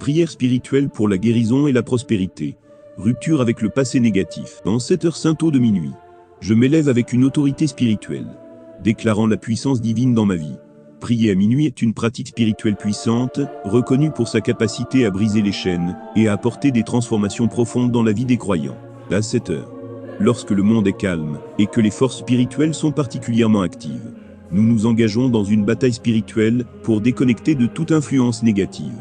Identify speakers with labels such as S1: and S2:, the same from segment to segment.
S1: prière spirituelle pour la guérison et la prospérité. Rupture avec le passé négatif. Dans cette heure sainte de minuit, je m'élève avec une autorité spirituelle, déclarant la puissance divine dans ma vie. Prier à minuit est une pratique spirituelle puissante, reconnue pour sa capacité à briser les chaînes et à apporter des transformations profondes dans la vie des croyants. À cette heure, lorsque le monde est calme et que les forces spirituelles sont particulièrement actives, nous nous engageons dans une bataille spirituelle pour déconnecter de toute influence négative,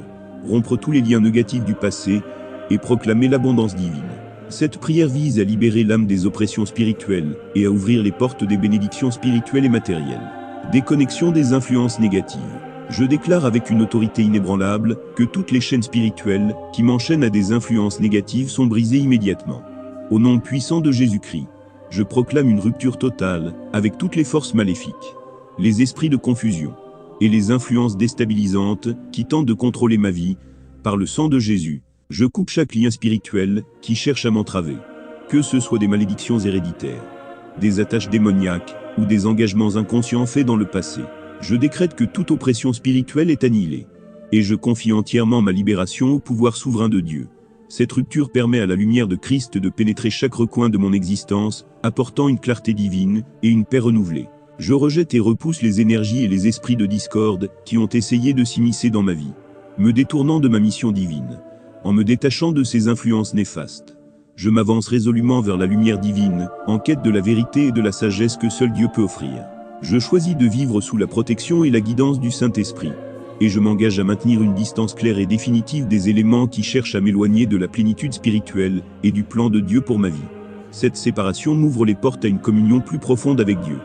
S1: rompre tous les liens négatifs du passé et proclamer l'abondance divine. Cette prière vise à libérer l'âme des oppressions spirituelles et à ouvrir les portes des bénédictions spirituelles et matérielles. Déconnexion des influences négatives. Je déclare avec une autorité inébranlable que toutes les chaînes spirituelles qui m'enchaînent à des influences négatives sont brisées immédiatement. Au nom puissant de Jésus-Christ, je proclame une rupture totale avec toutes les forces maléfiques, les esprits de confusion et les influences déstabilisantes qui tentent de contrôler ma vie. Par le sang de Jésus, je coupe chaque lien spirituel qui cherche à m'entraver, que ce soit des malédictions héréditaires, des attaches démoniaques ou des engagements inconscients faits dans le passé. Je décrète que toute oppression spirituelle est annihilée, et je confie entièrement ma libération au pouvoir souverain de Dieu. Cette rupture permet à la lumière de Christ de pénétrer chaque recoin de mon existence, apportant une clarté divine et une paix renouvelée. Je rejette et repousse les énergies et les esprits de discorde qui ont essayé de s'immiscer dans ma vie, me détournant de ma mission divine. En me détachant de ces influences néfastes, je m'avance résolument vers la lumière divine, en quête de la vérité et de la sagesse que seul Dieu peut offrir. Je choisis de vivre sous la protection et la guidance du Saint-Esprit, et je m'engage à maintenir une distance claire et définitive des éléments qui cherchent à m'éloigner de la plénitude spirituelle et du plan de Dieu pour ma vie. Cette séparation m'ouvre les portes à une communion plus profonde avec Dieu,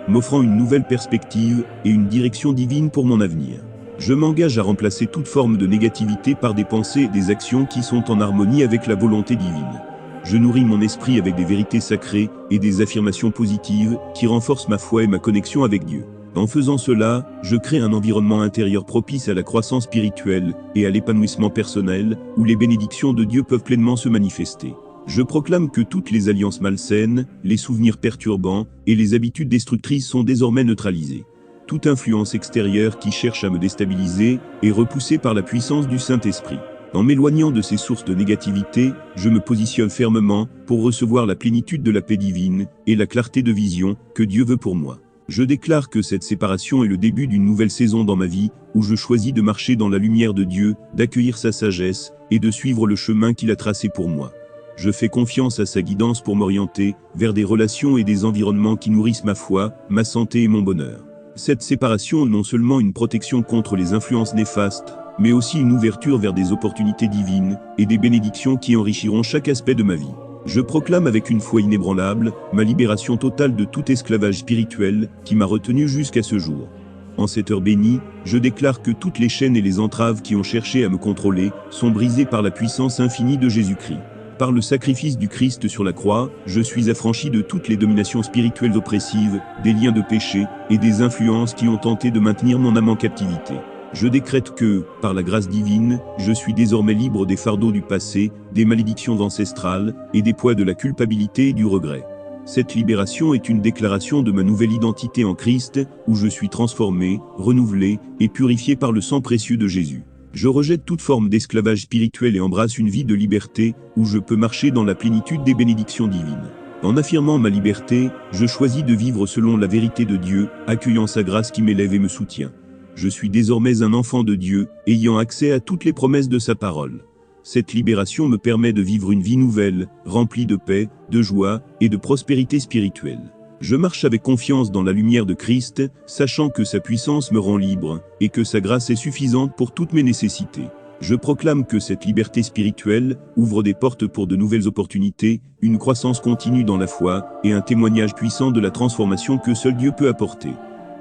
S1: m'offrant une nouvelle perspective et une direction divine pour mon avenir. Je m'engage à remplacer toute forme de négativité par des pensées et des actions qui sont en harmonie avec la volonté divine. Je nourris mon esprit avec des vérités sacrées et des affirmations positives qui renforcent ma foi et ma connexion avec Dieu. En faisant cela, je crée un environnement intérieur propice à la croissance spirituelle et à l'épanouissement personnel, où les bénédictions de Dieu peuvent pleinement se manifester. Je proclame que toutes les alliances malsaines, les souvenirs perturbants et les habitudes destructrices sont désormais neutralisées. Toute influence extérieure qui cherche à me déstabiliser est repoussée par la puissance du Saint-Esprit. En m'éloignant de ces sources de négativité, je me positionne fermement pour recevoir la plénitude de la paix divine et la clarté de vision que Dieu veut pour moi. Je déclare que cette séparation est le début d'une nouvelle saison dans ma vie, où je choisis de marcher dans la lumière de Dieu, d'accueillir sa sagesse et de suivre le chemin qu'il a tracé pour moi. Je fais confiance à sa guidance pour m'orienter vers des relations et des environnements qui nourrissent ma foi, ma santé et mon bonheur. Cette séparation est non seulement une protection contre les influences néfastes, mais aussi une ouverture vers des opportunités divines et des bénédictions qui enrichiront chaque aspect de ma vie. Je proclame avec une foi inébranlable ma libération totale de tout esclavage spirituel qui m'a retenu jusqu'à ce jour. En cette heure bénie, je déclare que toutes les chaînes et les entraves qui ont cherché à me contrôler sont brisées par la puissance infinie de Jésus-Christ. Par le sacrifice du Christ sur la croix, je suis affranchi de toutes les dominations spirituelles oppressives, des liens de péché et des influences qui ont tenté de maintenir mon âme en captivité. Je décrète que, par la grâce divine, je suis désormais libre des fardeaux du passé, des malédictions ancestrales et des poids de la culpabilité et du regret. Cette libération est une déclaration de ma nouvelle identité en Christ, où je suis transformé, renouvelé et purifié par le sang précieux de Jésus. Je rejette toute forme d'esclavage spirituel et embrasse une vie de liberté, où je peux marcher dans la plénitude des bénédictions divines. En affirmant ma liberté, je choisis de vivre selon la vérité de Dieu, accueillant sa grâce qui m'élève et me soutient. Je suis désormais un enfant de Dieu, ayant accès à toutes les promesses de sa parole. Cette libération me permet de vivre une vie nouvelle, remplie de paix, de joie et de prospérité spirituelle. Je marche avec confiance dans la lumière de Christ, sachant que sa puissance me rend libre, et que sa grâce est suffisante pour toutes mes nécessités. Je proclame que cette liberté spirituelle ouvre des portes pour de nouvelles opportunités, une croissance continue dans la foi, et un témoignage puissant de la transformation que seul Dieu peut apporter.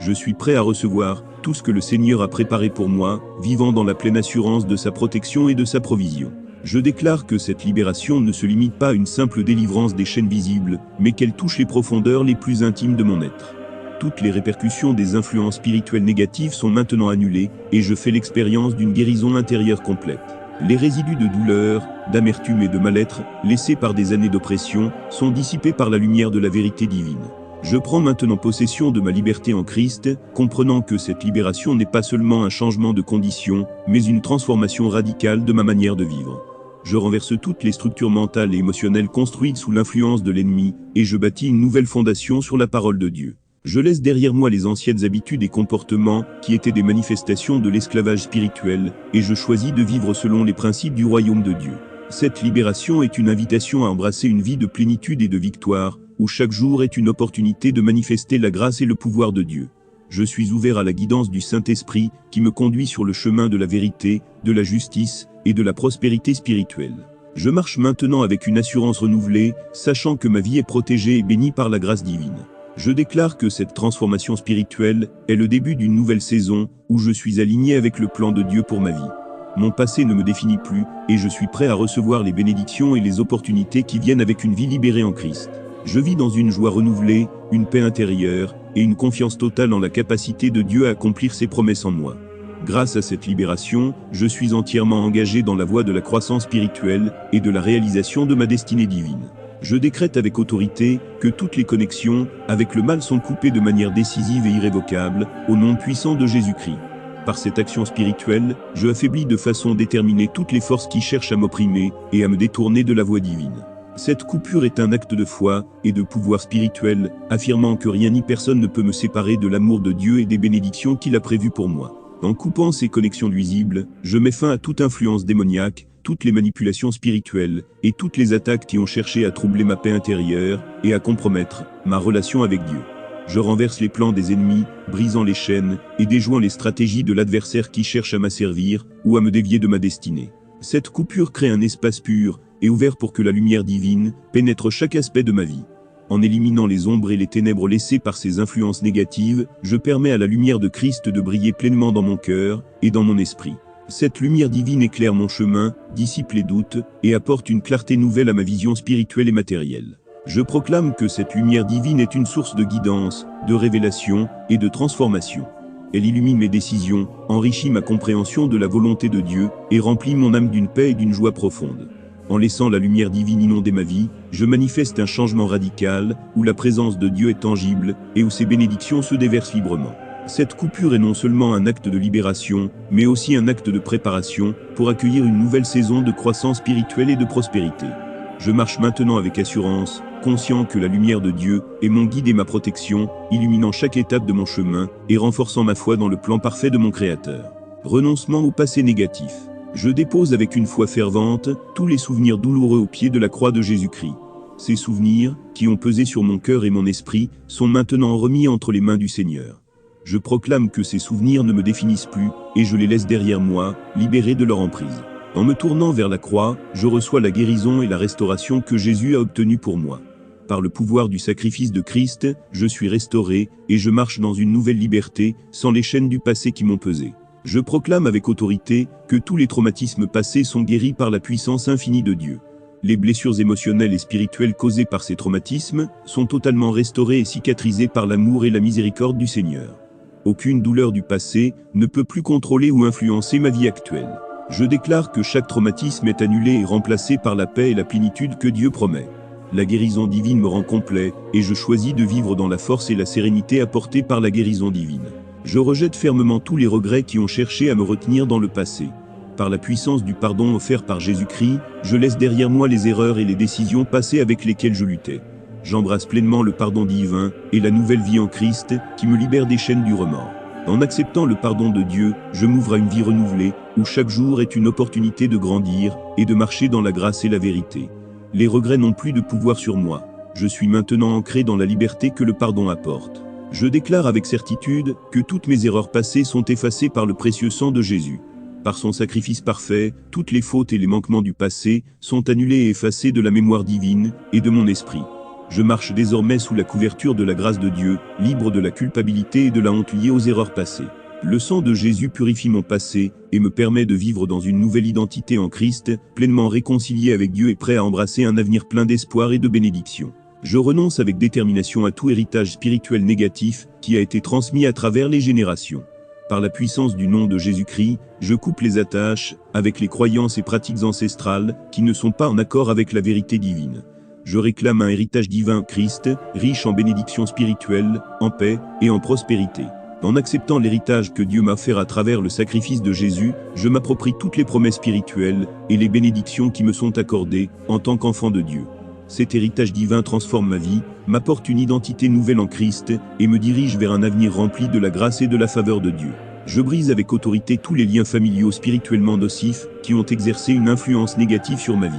S1: Je suis prêt à recevoir tout ce que le Seigneur a préparé pour moi, vivant dans la pleine assurance de sa protection et de sa provision. Je déclare que cette libération ne se limite pas à une simple délivrance des chaînes visibles, mais qu'elle touche les profondeurs les plus intimes de mon être. Toutes les répercussions des influences spirituelles négatives sont maintenant annulées, et je fais l'expérience d'une guérison intérieure complète. Les résidus de douleur, d'amertume et de mal-être, laissés par des années d'oppression, sont dissipés par la lumière de la vérité divine. Je prends maintenant possession de ma liberté en Christ, comprenant que cette libération n'est pas seulement un changement de condition, mais une transformation radicale de ma manière de vivre. Je renverse toutes les structures mentales et émotionnelles construites sous l'influence de l'ennemi, et je bâtis une nouvelle fondation sur la parole de Dieu. Je laisse derrière moi les anciennes habitudes et comportements qui étaient des manifestations de l'esclavage spirituel, et je choisis de vivre selon les principes du royaume de Dieu. Cette libération est une invitation à embrasser une vie de plénitude et de victoire, où chaque jour est une opportunité de manifester la grâce et le pouvoir de Dieu. Je suis ouvert à la guidance du Saint-Esprit qui me conduit sur le chemin de la vérité, de la justice et de la prospérité spirituelle. Je marche maintenant avec une assurance renouvelée, sachant que ma vie est protégée et bénie par la grâce divine. Je déclare que cette transformation spirituelle est le début d'une nouvelle saison où je suis aligné avec le plan de Dieu pour ma vie. Mon passé ne me définit plus et je suis prêt à recevoir les bénédictions et les opportunités qui viennent avec une vie libérée en Christ. Je vis dans une joie renouvelée, une paix intérieure et une confiance totale en la capacité de Dieu à accomplir ses promesses en moi. Grâce à cette libération, je suis entièrement engagé dans la voie de la croissance spirituelle et de la réalisation de ma destinée divine. Je décrète avec autorité que toutes les connexions avec le mal sont coupées de manière décisive et irrévocable, au nom puissant de Jésus-Christ. Par cette action spirituelle, je affaiblis de façon déterminée toutes les forces qui cherchent à m'opprimer et à me détourner de la voie divine. Cette coupure est un acte de foi et de pouvoir spirituel, affirmant que rien ni personne ne peut me séparer de l'amour de Dieu et des bénédictions qu'il a prévues pour moi. En coupant ces connexions nuisibles, je mets fin à toute influence démoniaque, toutes les manipulations spirituelles et toutes les attaques qui ont cherché à troubler ma paix intérieure et à compromettre ma relation avec Dieu. Je renverse les plans des ennemis, brisant les chaînes et déjouant les stratégies de l'adversaire qui cherche à m'asservir ou à me dévier de ma destinée. Cette coupure crée un espace pur et ouvert pour que la lumière divine pénètre chaque aspect de ma vie. En éliminant les ombres et les ténèbres laissées par ces influences négatives, je permets à la lumière de Christ de briller pleinement dans mon cœur et dans mon esprit. Cette lumière divine éclaire mon chemin, dissipe les doutes et apporte une clarté nouvelle à ma vision spirituelle et matérielle. Je proclame que cette lumière divine est une source de guidance, de révélation et de transformation. Elle illumine mes décisions, enrichit ma compréhension de la volonté de Dieu et remplit mon âme d'une paix et d'une joie profonde. En laissant la lumière divine inonder ma vie, je manifeste un changement radical, où la présence de Dieu est tangible et où ses bénédictions se déversent librement. Cette coupure est non seulement un acte de libération, mais aussi un acte de préparation pour accueillir une nouvelle saison de croissance spirituelle et de prospérité. Je marche maintenant avec assurance, conscient que la lumière de Dieu est mon guide et ma protection, illuminant chaque étape de mon chemin et renforçant ma foi dans le plan parfait de mon Créateur. Renoncement au passé négatif. Je dépose avec une foi fervente tous les souvenirs douloureux au pied de la croix de Jésus-Christ. Ces souvenirs, qui ont pesé sur mon cœur et mon esprit, sont maintenant remis entre les mains du Seigneur. Je proclame que ces souvenirs ne me définissent plus, et je les laisse derrière moi, libérés de leur emprise. En me tournant vers la croix, je reçois la guérison et la restauration que Jésus a obtenue pour moi. Par le pouvoir du sacrifice de Christ, je suis restauré, et je marche dans une nouvelle liberté, sans les chaînes du passé qui m'ont pesé. Je proclame avec autorité que tous les traumatismes passés sont guéris par la puissance infinie de Dieu. Les blessures émotionnelles et spirituelles causées par ces traumatismes sont totalement restaurées et cicatrisées par l'amour et la miséricorde du Seigneur. Aucune douleur du passé ne peut plus contrôler ou influencer ma vie actuelle. Je déclare que chaque traumatisme est annulé et remplacé par la paix et la plénitude que Dieu promet. La guérison divine me rend complet, et je choisis de vivre dans la force et la sérénité apportées par la guérison divine. Je rejette fermement tous les regrets qui ont cherché à me retenir dans le passé. Par la puissance du pardon offert par Jésus-Christ, je laisse derrière moi les erreurs et les décisions passées avec lesquelles je luttais. J'embrasse pleinement le pardon divin et la nouvelle vie en Christ qui me libère des chaînes du remords. En acceptant le pardon de Dieu, je m'ouvre à une vie renouvelée, où chaque jour est une opportunité de grandir et de marcher dans la grâce et la vérité. Les regrets n'ont plus de pouvoir sur moi. Je suis maintenant ancré dans la liberté que le pardon apporte. Je déclare avec certitude que toutes mes erreurs passées sont effacées par le précieux sang de Jésus. Par son sacrifice parfait, toutes les fautes et les manquements du passé sont annulés et effacés de la mémoire divine et de mon esprit. Je marche désormais sous la couverture de la grâce de Dieu, libre de la culpabilité et de la honte liée aux erreurs passées. Le sang de Jésus purifie mon passé et me permet de vivre dans une nouvelle identité en Christ, pleinement réconcilié avec Dieu et prêt à embrasser un avenir plein d'espoir et de bénédiction. Je renonce avec détermination à tout héritage spirituel négatif qui a été transmis à travers les générations. Par la puissance du nom de Jésus-Christ, je coupe les attaches avec les croyances et pratiques ancestrales qui ne sont pas en accord avec la vérité divine. Je réclame un héritage divin, Christ, riche en bénédictions spirituelles, en paix et en prospérité. En acceptant l'héritage que Dieu m'a offert à travers le sacrifice de Jésus, je m'approprie toutes les promesses spirituelles et les bénédictions qui me sont accordées en tant qu'enfant de Dieu. Cet héritage divin transforme ma vie, m'apporte une identité nouvelle en Christ et me dirige vers un avenir rempli de la grâce et de la faveur de Dieu. Je brise avec autorité tous les liens familiaux spirituellement nocifs qui ont exercé une influence négative sur ma vie.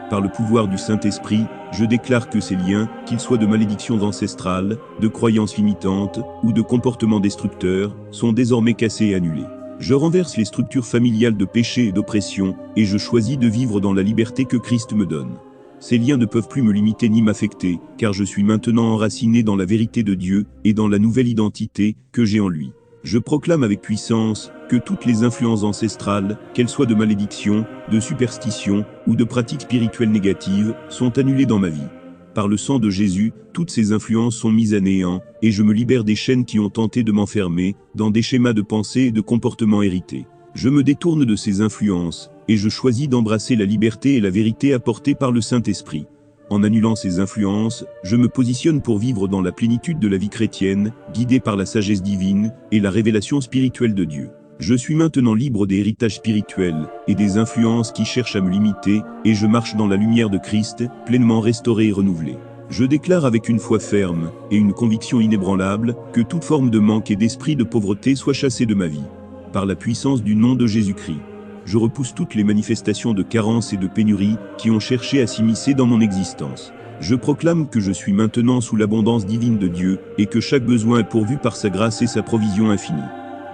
S1: Par le pouvoir du Saint-Esprit, je déclare que ces liens, qu'ils soient de malédictions ancestrales, de croyances limitantes ou de comportements destructeurs, sont désormais cassés et annulés. Je renverse les structures familiales de péché et d'oppression et je choisis de vivre dans la liberté que Christ me donne. Ces liens ne peuvent plus me limiter ni m'affecter, car je suis maintenant enraciné dans la vérité de Dieu et dans la nouvelle identité que j'ai en lui. Je proclame avec puissance que toutes les influences ancestrales, qu'elles soient de malédiction, de superstition ou de pratiques spirituelles négatives, sont annulées dans ma vie. Par le sang de Jésus, toutes ces influences sont mises à néant, et je me libère des chaînes qui ont tenté de m'enfermer dans des schémas de pensée et de comportements hérités. Je me détourne de ces influences, et je choisis d'embrasser la liberté et la vérité apportées par le Saint-Esprit. En annulant ces influences, je me positionne pour vivre dans la plénitude de la vie chrétienne, guidé par la sagesse divine et la révélation spirituelle de Dieu. Je suis maintenant libre des héritages spirituels et des influences qui cherchent à me limiter, et je marche dans la lumière de Christ, pleinement restauré et renouvelé. Je déclare avec une foi ferme et une conviction inébranlable que toute forme de manque et d'esprit de pauvreté soit chassée de ma vie. Par la puissance du nom de Jésus-Christ, je repousse toutes les manifestations de carence et de pénurie qui ont cherché à s'immiscer dans mon existence. Je proclame que je suis maintenant sous l'abondance divine de Dieu et que chaque besoin est pourvu par sa grâce et sa provision infinie.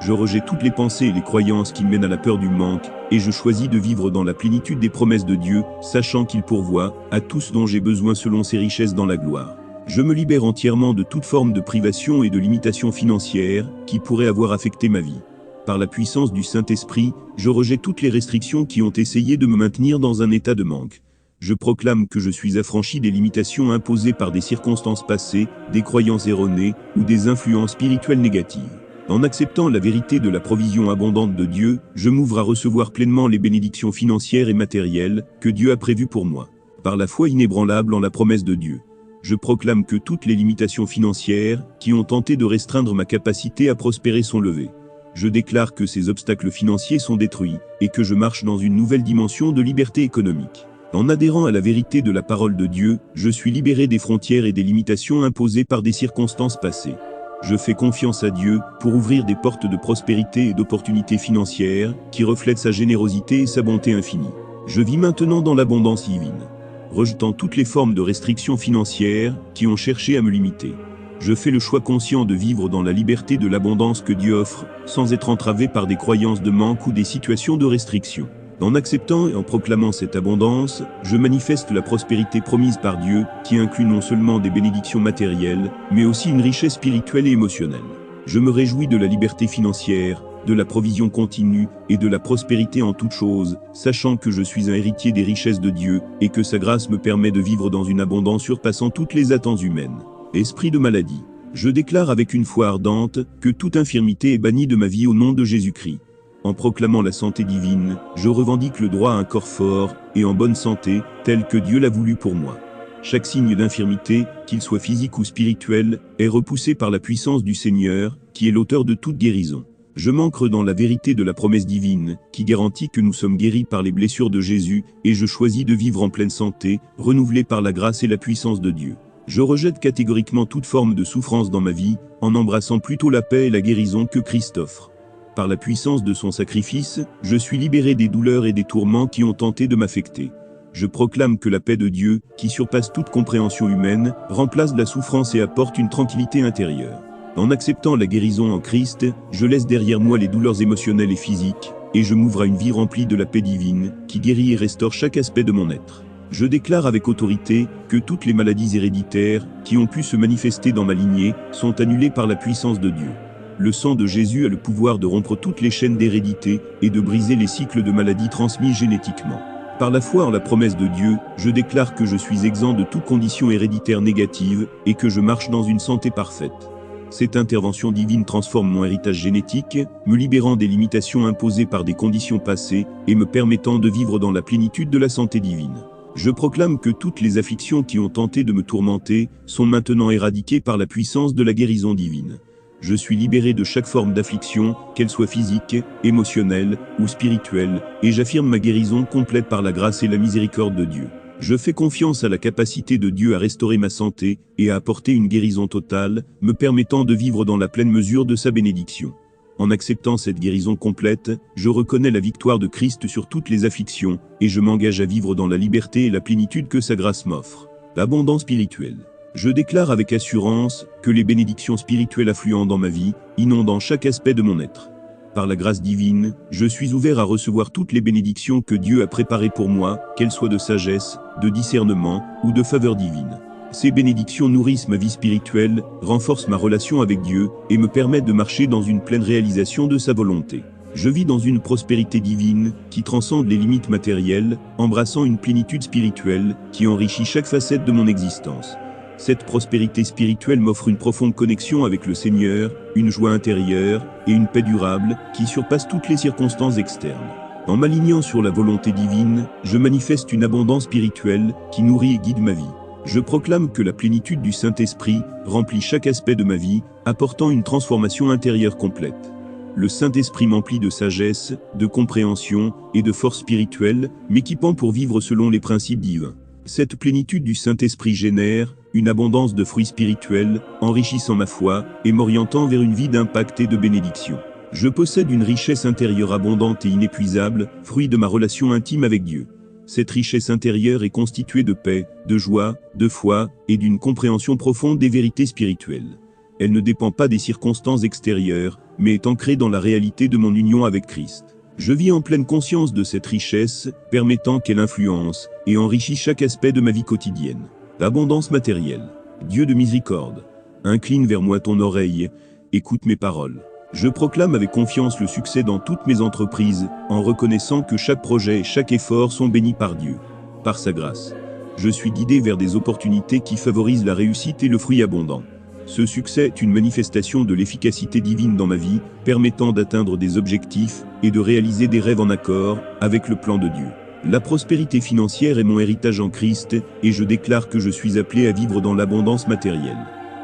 S1: Je rejette toutes les pensées et les croyances qui mènent à la peur du manque et je choisis de vivre dans la plénitude des promesses de Dieu, sachant qu'il pourvoit à tout ce dont j'ai besoin selon ses richesses dans la gloire. Je me libère entièrement de toute forme de privation et de limitation financière qui pourrait avoir affecté ma vie. Par la puissance du Saint-Esprit, je rejette toutes les restrictions qui ont essayé de me maintenir dans un état de manque. Je proclame que je suis affranchi des limitations imposées par des circonstances passées, des croyances erronées ou des influences spirituelles négatives. En acceptant la vérité de la provision abondante de Dieu, je m'ouvre à recevoir pleinement les bénédictions financières et matérielles que Dieu a prévues pour moi. Par la foi inébranlable en la promesse de Dieu, je proclame que toutes les limitations financières qui ont tenté de restreindre ma capacité à prospérer sont levées. Je déclare que ces obstacles financiers sont détruits et que je marche dans une nouvelle dimension de liberté économique. En adhérant à la vérité de la parole de Dieu, je suis libéré des frontières et des limitations imposées par des circonstances passées. Je fais confiance à Dieu pour ouvrir des portes de prospérité et d'opportunités financières qui reflètent sa générosité et sa bonté infinie. Je vis maintenant dans l'abondance divine, rejetant toutes les formes de restrictions financières qui ont cherché à me limiter. Je fais le choix conscient de vivre dans la liberté de l'abondance que Dieu offre, sans être entravé par des croyances de manque ou des situations de restriction. En acceptant et en proclamant cette abondance, je manifeste la prospérité promise par Dieu, qui inclut non seulement des bénédictions matérielles, mais aussi une richesse spirituelle et émotionnelle. Je me réjouis de la liberté financière, de la provision continue et de la prospérité en toutes choses, sachant que je suis un héritier des richesses de Dieu et que sa grâce me permet de vivre dans une abondance surpassant toutes les attentes humaines. Esprit de maladie, je déclare avec une foi ardente que toute infirmité est bannie de ma vie au nom de Jésus-Christ. En proclamant la santé divine, je revendique le droit à un corps fort et en bonne santé, tel que Dieu l'a voulu pour moi. Chaque signe d'infirmité, qu'il soit physique ou spirituel, est repoussé par la puissance du Seigneur, qui est l'auteur de toute guérison. Je m'ancre dans la vérité de la promesse divine, qui garantit que nous sommes guéris par les blessures de Jésus, et je choisis de vivre en pleine santé, renouvelé par la grâce et la puissance de Dieu. Je rejette catégoriquement toute forme de souffrance dans ma vie, en embrassant plutôt la paix et la guérison que Christ offre. Par la puissance de son sacrifice, je suis libéré des douleurs et des tourments qui ont tenté de m'affecter. Je proclame que la paix de Dieu, qui surpasse toute compréhension humaine, remplace la souffrance et apporte une tranquillité intérieure. En acceptant la guérison en Christ, je laisse derrière moi les douleurs émotionnelles et physiques, et je m'ouvre à une vie remplie de la paix divine, qui guérit et restaure chaque aspect de mon être. Je déclare avec autorité que toutes les maladies héréditaires qui ont pu se manifester dans ma lignée sont annulées par la puissance de Dieu. Le sang de Jésus a le pouvoir de rompre toutes les chaînes d'hérédité et de briser les cycles de maladies transmis génétiquement. Par la foi en la promesse de Dieu, je déclare que je suis exempt de toute condition héréditaire négative et que je marche dans une santé parfaite. Cette intervention divine transforme mon héritage génétique, me libérant des limitations imposées par des conditions passées et me permettant de vivre dans la plénitude de la santé divine. Je proclame que toutes les afflictions qui ont tenté de me tourmenter sont maintenant éradiquées par la puissance de la guérison divine. Je suis libéré de chaque forme d'affliction, qu'elle soit physique, émotionnelle ou spirituelle, et j'affirme ma guérison complète par la grâce et la miséricorde de Dieu. Je fais confiance à la capacité de Dieu à restaurer ma santé et à apporter une guérison totale, me permettant de vivre dans la pleine mesure de sa bénédiction. En acceptant cette guérison complète, je reconnais la victoire de Christ sur toutes les afflictions, et je m'engage à vivre dans la liberté et la plénitude que sa grâce m'offre. L'abondance spirituelle. Je déclare avec assurance que les bénédictions spirituelles affluent dans ma vie, inondant chaque aspect de mon être. Par la grâce divine, je suis ouvert à recevoir toutes les bénédictions que Dieu a préparées pour moi, qu'elles soient de sagesse, de discernement ou de faveur divine. Ces bénédictions nourrissent ma vie spirituelle, renforcent ma relation avec Dieu et me permettent de marcher dans une pleine réalisation de sa volonté. Je vis dans une prospérité divine qui transcende les limites matérielles, embrassant une plénitude spirituelle qui enrichit chaque facette de mon existence. Cette prospérité spirituelle m'offre une profonde connexion avec le Seigneur, une joie intérieure et une paix durable qui surpasse toutes les circonstances externes. En m'alignant sur la volonté divine, je manifeste une abondance spirituelle qui nourrit et guide ma vie. Je proclame que la plénitude du Saint-Esprit remplit chaque aspect de ma vie, apportant une transformation intérieure complète. Le Saint-Esprit m'emplit de sagesse, de compréhension et de force spirituelle, m'équipant pour vivre selon les principes divins. Cette plénitude du Saint-Esprit génère une abondance de fruits spirituels, enrichissant ma foi et m'orientant vers une vie d'impact et de bénédiction. Je possède une richesse intérieure abondante et inépuisable, fruit de ma relation intime avec Dieu. Cette richesse intérieure est constituée de paix, de joie, de foi et d'une compréhension profonde des vérités spirituelles. Elle ne dépend pas des circonstances extérieures, mais est ancrée dans la réalité de mon union avec Christ. Je vis en pleine conscience de cette richesse, permettant qu'elle influence et enrichit chaque aspect de ma vie quotidienne. L'abondance matérielle. Dieu de miséricorde, incline vers moi ton oreille, écoute mes paroles. Je proclame avec confiance le succès dans toutes mes entreprises, en reconnaissant que chaque projet et chaque effort sont bénis par Dieu. Par sa grâce, je suis guidé vers des opportunités qui favorisent la réussite et le fruit abondant. Ce succès est une manifestation de l'efficacité divine dans ma vie, permettant d'atteindre des objectifs et de réaliser des rêves en accord avec le plan de Dieu. La prospérité financière est mon héritage en Christ, et je déclare que je suis appelé à vivre dans l'abondance matérielle.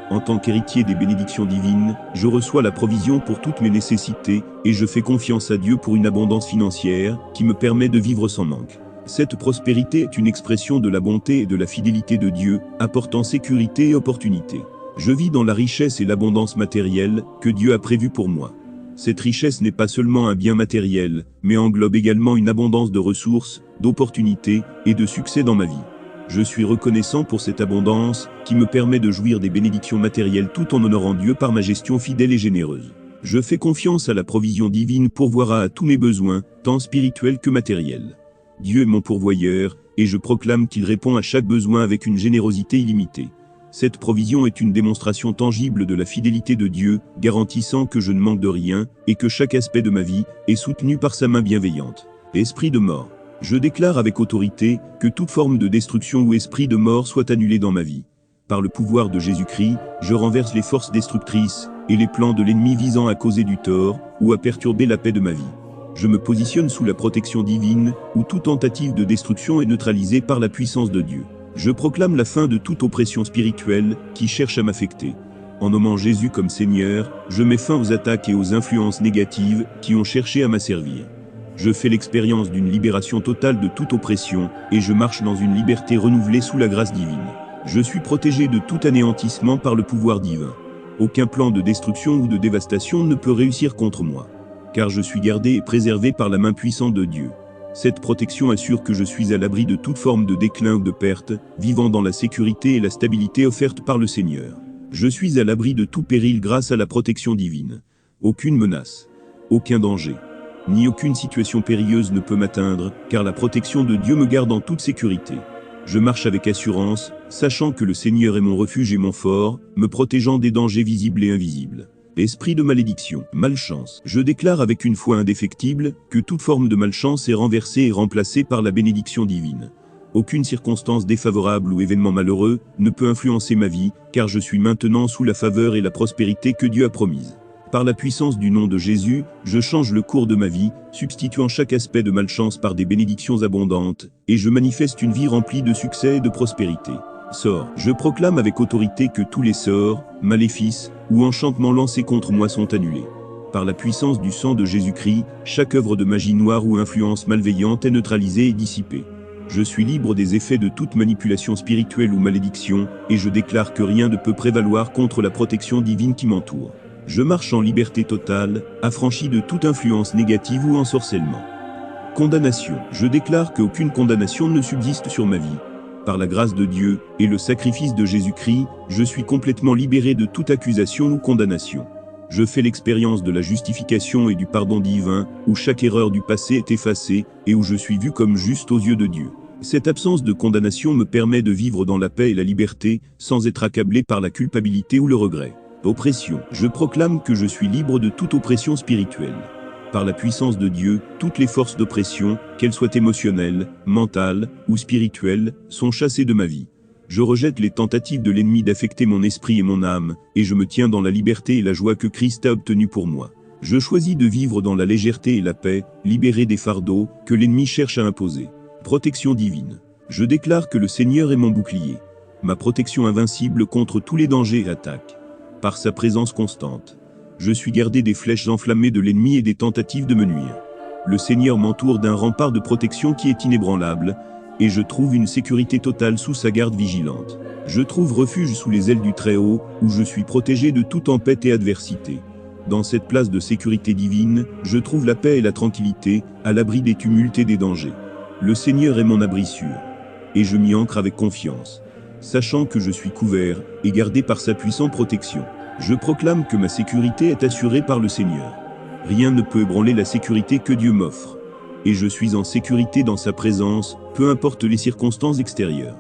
S1: En tant qu'héritier des bénédictions divines, je reçois la provision pour toutes mes nécessités, et je fais confiance à Dieu pour une abondance financière qui me permet de vivre sans manque. Cette prospérité est une expression de la bonté et de la fidélité de Dieu, apportant sécurité et opportunité. Je vis dans la richesse et l'abondance matérielle que Dieu a prévue pour moi. Cette richesse n'est pas seulement un bien matériel, mais englobe également une abondance de ressources, d'opportunités et de succès dans ma vie. Je suis reconnaissant pour cette abondance qui me permet de jouir des bénédictions matérielles tout en honorant Dieu par ma gestion fidèle et généreuse. Je fais confiance à la provision divine pourvoira à tous mes besoins, tant spirituels que matériels. Dieu est mon pourvoyeur, et je proclame qu'il répond à chaque besoin avec une générosité illimitée. Cette provision est une démonstration tangible de la fidélité de Dieu, garantissant que je ne manque de rien, et que chaque aspect de ma vie est soutenu par sa main bienveillante. Esprit de mort. Je déclare avec autorité que toute forme de destruction ou esprit de mort soit annulée dans ma vie. Par le pouvoir de Jésus-Christ, je renverse les forces destructrices et les plans de l'ennemi visant à causer du tort ou à perturber la paix de ma vie. Je me positionne sous la protection divine, où toute tentative de destruction est neutralisée par la puissance de Dieu. Je proclame la fin de toute oppression spirituelle qui cherche à m'affecter. En nommant Jésus comme Seigneur, je mets fin aux attaques et aux influences négatives qui ont cherché à m'asservir. Je fais l'expérience d'une libération totale de toute oppression et je marche dans une liberté renouvelée sous la grâce divine. Je suis protégé de tout anéantissement par le pouvoir divin. Aucun plan de destruction ou de dévastation ne peut réussir contre moi, car je suis gardé et préservé par la main puissante de Dieu. Cette protection assure que je suis à l'abri de toute forme de déclin ou de perte, vivant dans la sécurité et la stabilité offerte par le Seigneur. Je suis à l'abri de tout péril grâce à la protection divine. Aucune menace, aucun danger, ni aucune situation périlleuse ne peut m'atteindre, car la protection de Dieu me garde en toute sécurité. Je marche avec assurance, sachant que le Seigneur est mon refuge et mon fort, me protégeant des dangers visibles et invisibles. Esprit de malédiction, malchance. Je déclare avec une foi indéfectible que toute forme de malchance est renversée et remplacée par la bénédiction divine. Aucune circonstance défavorable ou événement malheureux ne peut influencer ma vie, car je suis maintenant sous la faveur et la prospérité que Dieu a promise. Par la puissance du nom de Jésus, je change le cours de ma vie, substituant chaque aspect de malchance par des bénédictions abondantes, et je manifeste une vie remplie de succès et de prospérité. Sort, je proclame avec autorité que tous les sorts, maléfices ou enchantements lancés contre moi sont annulés. Par la puissance du sang de Jésus-Christ, chaque œuvre de magie noire ou influence malveillante est neutralisée et dissipée. Je suis libre des effets de toute manipulation spirituelle ou malédiction, et je déclare que rien ne peut prévaloir contre la protection divine qui m'entoure. Je marche en liberté totale, affranchi de toute influence négative ou ensorcellement. Condamnation. Je déclare qu'aucune condamnation ne subsiste sur ma vie. Par la grâce de Dieu et le sacrifice de Jésus-Christ, je suis complètement libéré de toute accusation ou condamnation. Je fais l'expérience de la justification et du pardon divin, où chaque erreur du passé est effacée et où je suis vu comme juste aux yeux de Dieu. Cette absence de condamnation me permet de vivre dans la paix et la liberté, sans être accablé par la culpabilité ou le regret. Oppression. Je proclame que je suis libre de toute oppression spirituelle. Par la puissance de Dieu, toutes les forces d'oppression, qu'elles soient émotionnelles, mentales ou spirituelles, sont chassées de ma vie. Je rejette les tentatives de l'ennemi d'affecter mon esprit et mon âme, et je me tiens dans la liberté et la joie que Christ a obtenue pour moi. Je choisis de vivre dans la légèreté et la paix, libéré des fardeaux que l'ennemi cherche à imposer. Protection divine. Je déclare que le Seigneur est mon bouclier, ma protection invincible contre tous les dangers et attaques. Par sa présence constante, je suis gardé des flèches enflammées de l'ennemi et des tentatives de me nuire. Le Seigneur m'entoure d'un rempart de protection qui est inébranlable, et je trouve une sécurité totale sous sa garde vigilante. Je trouve refuge sous les ailes du Très-Haut, où je suis protégé de toute tempête et adversité. Dans cette place de sécurité divine, je trouve la paix et la tranquillité, à l'abri des tumultes et des dangers. Le Seigneur est mon abri sûr, et je m'y ancre avec confiance, sachant que je suis couvert et gardé par sa puissante protection. Je proclame que ma sécurité est assurée par le Seigneur. Rien ne peut ébranler la sécurité que Dieu m'offre. Et je suis en sécurité dans sa présence, peu importe les circonstances extérieures.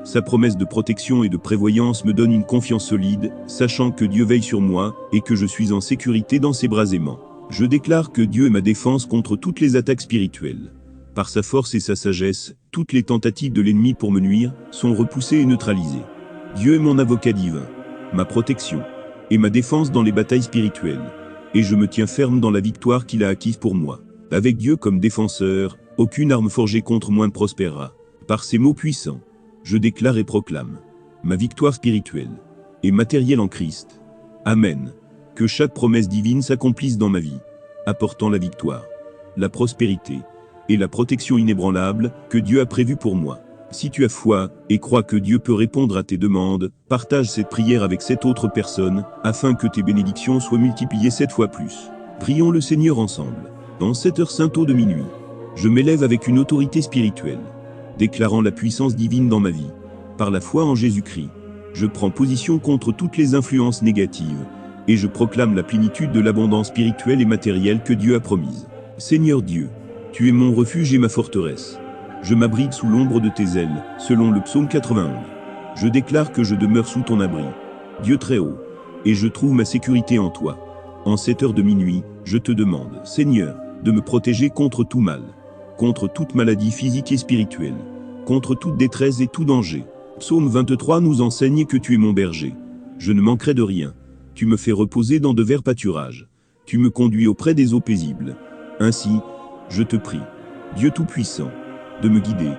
S1: Sa promesse de protection et de prévoyance me donne une confiance solide, sachant que Dieu veille sur moi et que je suis en sécurité dans ses bras aimants. Je déclare que Dieu est ma défense contre toutes les attaques spirituelles. Par sa force et sa sagesse, toutes les tentatives de l'ennemi pour me nuire sont repoussées et neutralisées. Dieu est mon avocat divin, ma protection et ma défense dans les batailles spirituelles. Et je me tiens ferme dans la victoire qu'il a acquise pour moi. Avec Dieu comme défenseur, aucune arme forgée contre moi ne prospérera. Par ces mots puissants, je déclare et proclame ma victoire spirituelle et matérielle en Christ. Amen. Que chaque promesse divine s'accomplisse dans ma vie, apportant la victoire, la prospérité et la protection inébranlable que Dieu a prévue pour moi. Si tu as foi et crois que Dieu peut répondre à tes demandes, partage cette prière avec 7 autres personnes, afin que tes bénédictions soient multipliées 7 fois plus. Prions le Seigneur ensemble. Dans cette heure sainte de minuit, je m'élève avec une autorité spirituelle, déclarant la puissance divine dans ma vie. Par la foi en Jésus-Christ, je prends position contre toutes les influences négatives, et je proclame la plénitude de l'abondance spirituelle et matérielle que Dieu a promise. Seigneur Dieu, tu es mon refuge et ma forteresse. Je m'abrite sous l'ombre de tes ailes, selon le psaume 91. Je déclare que je demeure sous ton abri, Dieu très haut, et je trouve ma sécurité en toi. En cette heure de minuit, je te demande, Seigneur, de me protéger contre tout mal, contre toute maladie physique et spirituelle, contre toute détresse et tout danger. Psaume 23 nous enseigne que tu es mon berger. Je ne manquerai de rien. Tu me fais reposer dans de verts pâturages. Tu me conduis auprès des eaux paisibles. Ainsi, je te prie, Dieu Tout-Puissant, de me guider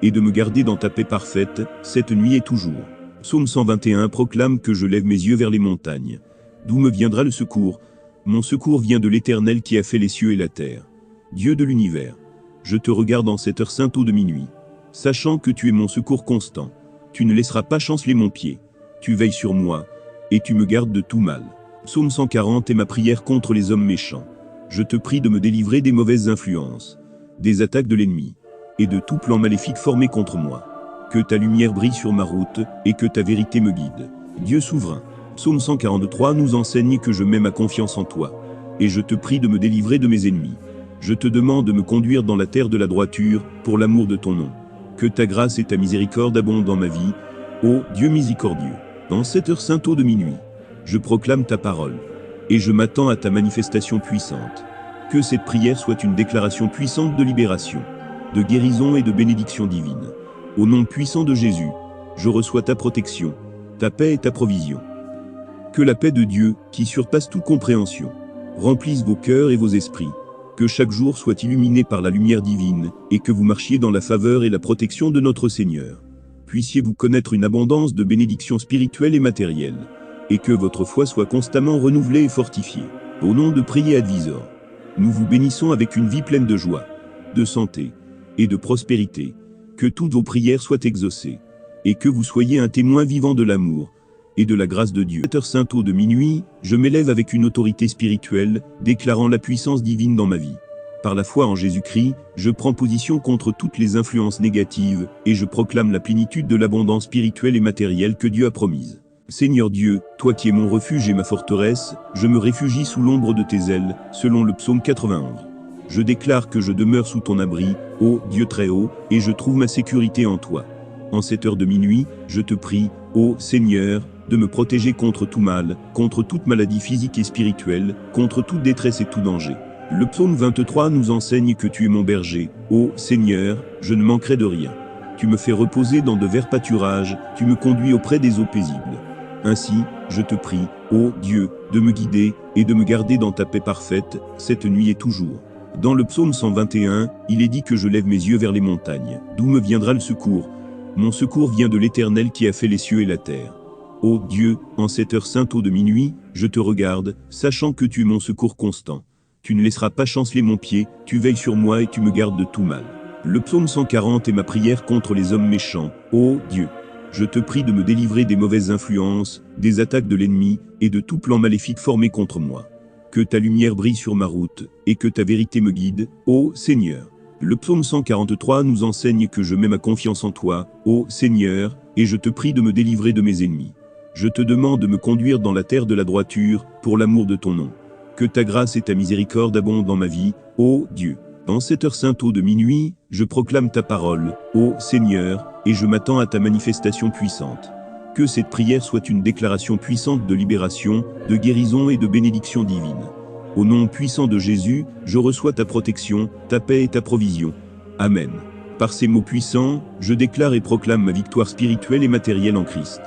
S1: et de me garder dans ta paix parfaite, cette nuit et toujours. Psaume 121 proclame que je lève mes yeux vers les montagnes. D'où me viendra le secours? Mon secours vient de l'Éternel qui a fait les cieux et la terre. Dieu de l'univers, je te regarde en cette heure sainte de minuit, sachant que tu es mon secours constant. Tu ne laisseras pas chanceler mon pied. Tu veilles sur moi, et tu me gardes de tout mal. Psaume 140 est ma prière contre les hommes méchants. Je te prie de me délivrer des mauvaises influences, des attaques de l'ennemi, et de tout plan maléfique formé contre moi. Que ta lumière brille sur ma route, et que ta vérité me guide. Dieu souverain. Psaume 143 nous enseigne que je mets ma confiance en toi, et je te prie de me délivrer de mes ennemis. Je te demande de me conduire dans la terre de la droiture, pour l'amour de ton nom. Que ta grâce et ta miséricorde abondent dans ma vie, ô Dieu miséricordieux. Dans cette heure sainte de minuit, je proclame ta parole, et je m'attends à ta manifestation puissante. Que cette prière soit une déclaration puissante de libération, de guérison et de bénédiction divine. Au nom puissant de Jésus, je reçois ta protection, ta paix et ta provision. Que la paix de Dieu, qui surpasse toute compréhension, remplisse vos cœurs et vos esprits. Que chaque jour soit illuminé par la lumière divine, et que vous marchiez dans la faveur et la protection de notre Seigneur. Puissiez-vous connaître une abondance de bénédictions spirituelles et matérielles, et que votre foi soit constamment renouvelée et fortifiée. Au nom de Prier Advisor, nous vous bénissons avec une vie pleine de joie, de santé et de prospérité. Que toutes vos prières soient exaucées, et que vous soyez un témoin vivant de l'amour et de la grâce de Dieu. À 7 heures Saint Eau de minuit, je m'élève avec une autorité spirituelle, déclarant la puissance divine dans ma vie. Par la foi en Jésus-Christ, je prends position contre toutes les influences négatives, et je proclame la plénitude de l'abondance spirituelle et matérielle que Dieu a promise. Seigneur Dieu, toi qui es mon refuge et ma forteresse, je me réfugie sous l'ombre de tes ailes, selon le psaume 91. Je déclare que je demeure sous ton abri, ô Dieu très haut, et je trouve ma sécurité en toi. En 7 heures de minuit, je te prie, ô Seigneur, de me protéger contre tout mal, contre toute maladie physique et spirituelle, contre toute détresse et tout danger. Le psaume 23 nous enseigne que tu es mon berger, ô Seigneur, je ne manquerai de rien. Tu me fais reposer dans de verts pâturages, tu me conduis auprès des eaux paisibles. Ainsi, je te prie, ô Dieu, de me guider et de me garder dans ta paix parfaite, cette nuit et toujours. Dans le psaume 121, il est dit que je lève mes yeux vers les montagnes. D'où me viendra le secours? Mon secours vient de l'Éternel qui a fait les cieux et la terre. Ô Dieu, en 7 heures Saint Eau de minuit, je te regarde, sachant que tu es mon secours constant. Tu ne laisseras pas chanceler mon pied, tu veilles sur moi et tu me gardes de tout mal. Le psaume 140 est ma prière contre les hommes méchants. Ô Dieu, je te prie de me délivrer des mauvaises influences, des attaques de l'ennemi, et de tout plan maléfique formé contre moi. Que ta lumière brille sur ma route, et que ta vérité me guide, ô Seigneur. Le psaume 143 nous enseigne que je mets ma confiance en toi, ô Seigneur, et je te prie de me délivrer de mes ennemis. Je te demande de me conduire dans la terre de la droiture, pour l'amour de ton nom. Que ta grâce et ta miséricorde abondent dans ma vie, ô Dieu. En 7 heures Saint Eau de minuit, je proclame ta parole, ô Seigneur, et je m'attends à ta manifestation puissante. Que cette prière soit une déclaration puissante de libération, de guérison et de bénédiction divine. Au nom puissant de Jésus, je reçois ta protection, ta paix et ta provision. Amen. Par ces mots puissants, je déclare et proclame ma victoire spirituelle et matérielle en Christ.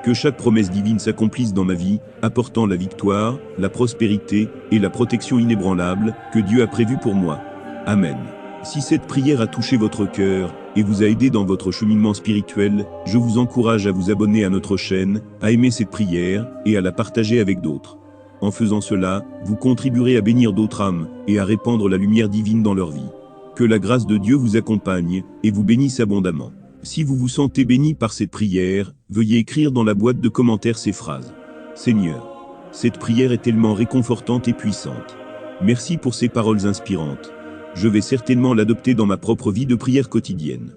S1: Que chaque promesse divine s'accomplisse dans ma vie, apportant la victoire, la prospérité et la protection inébranlable que Dieu a prévue pour moi. Amen. Si cette prière a touché votre cœur et vous a aidé dans votre cheminement spirituel, je vous encourage à vous abonner à notre chaîne, à aimer cette prière et à la partager avec d'autres. En faisant cela, vous contribuerez à bénir d'autres âmes et à répandre la lumière divine dans leur vie. Que la grâce de Dieu vous accompagne et vous bénisse abondamment. Si vous vous sentez béni par cette prière, veuillez écrire dans la boîte de commentaires ces phrases. Seigneur, cette prière est tellement réconfortante et puissante. Merci pour ces paroles inspirantes. Je vais certainement l'adopter dans ma propre vie de prière quotidienne.